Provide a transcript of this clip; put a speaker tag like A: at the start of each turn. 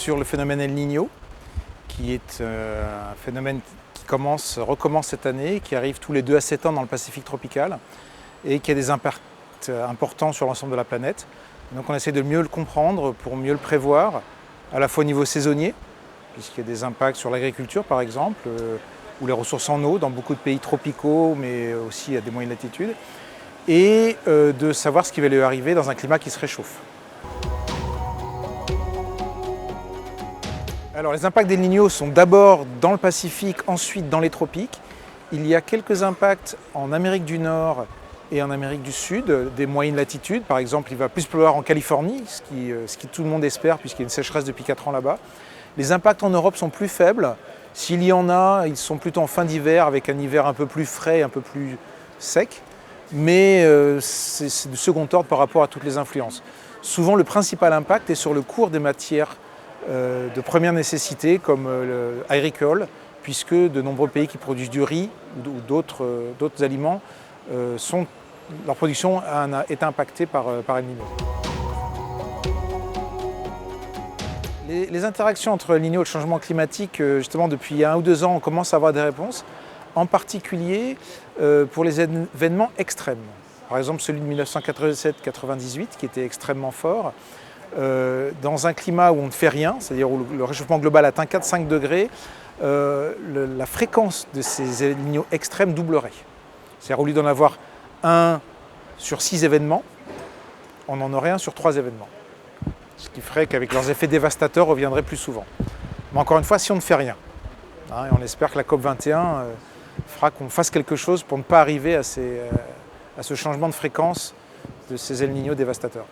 A: sur le phénomène El Niño, qui est un phénomène qui recommence cette année, qui arrive tous les 2 à 7 ans dans le Pacifique tropical et qui a des impacts importants sur l'ensemble de la planète. Donc on essaie de mieux le comprendre pour mieux le prévoir, à la fois au niveau saisonnier, puisqu'il y a des impacts sur l'agriculture par exemple, ou les ressources en eau dans beaucoup de pays tropicaux, mais aussi à des moyennes latitudes, et de savoir ce qui va lui arriver dans un climat qui se réchauffe. Alors les impacts d'El Niño sont d'abord dans le Pacifique, ensuite dans les tropiques. Il y a quelques impacts en Amérique du Nord et en Amérique du Sud, des moyennes latitudes. Par exemple, il va plus pleuvoir en Californie, ce qui tout le monde espère puisqu'il y a une sécheresse depuis 4 ans là-bas. Les impacts en Europe sont plus faibles. S'il y en a, ils sont plutôt en fin d'hiver avec un hiver un peu plus frais, un peu plus sec. Mais c'est de second ordre par rapport à toutes les influences. Souvent, le principal impact est sur le cours des matières de première nécessité comme agricole, puisque de nombreux pays qui produisent du riz ou d'autres aliments, leur production est impactée par El Niño. Les interactions entre El Niño et le changement climatique, justement depuis 1 ou 2 ans, on commence à avoir des réponses, en particulier pour les événements extrêmes. Par exemple celui de 1987-98 qui était extrêmement fort. Dans un climat où on ne fait rien, c'est-à-dire où le réchauffement global atteint 4-5 degrés, la fréquence de ces El Niño extrêmes doublerait. C'est-à-dire au lieu d'en avoir 1 sur 6 événements, on en aurait 1 sur 3 événements. Ce qui ferait qu'avec leurs effets dévastateurs, on reviendrait plus souvent. Mais encore une fois, si on ne fait rien. Et on espère que la COP21 fera qu'on fasse quelque chose pour ne pas arriver à ce changement de fréquence de ces El Niño dévastateurs.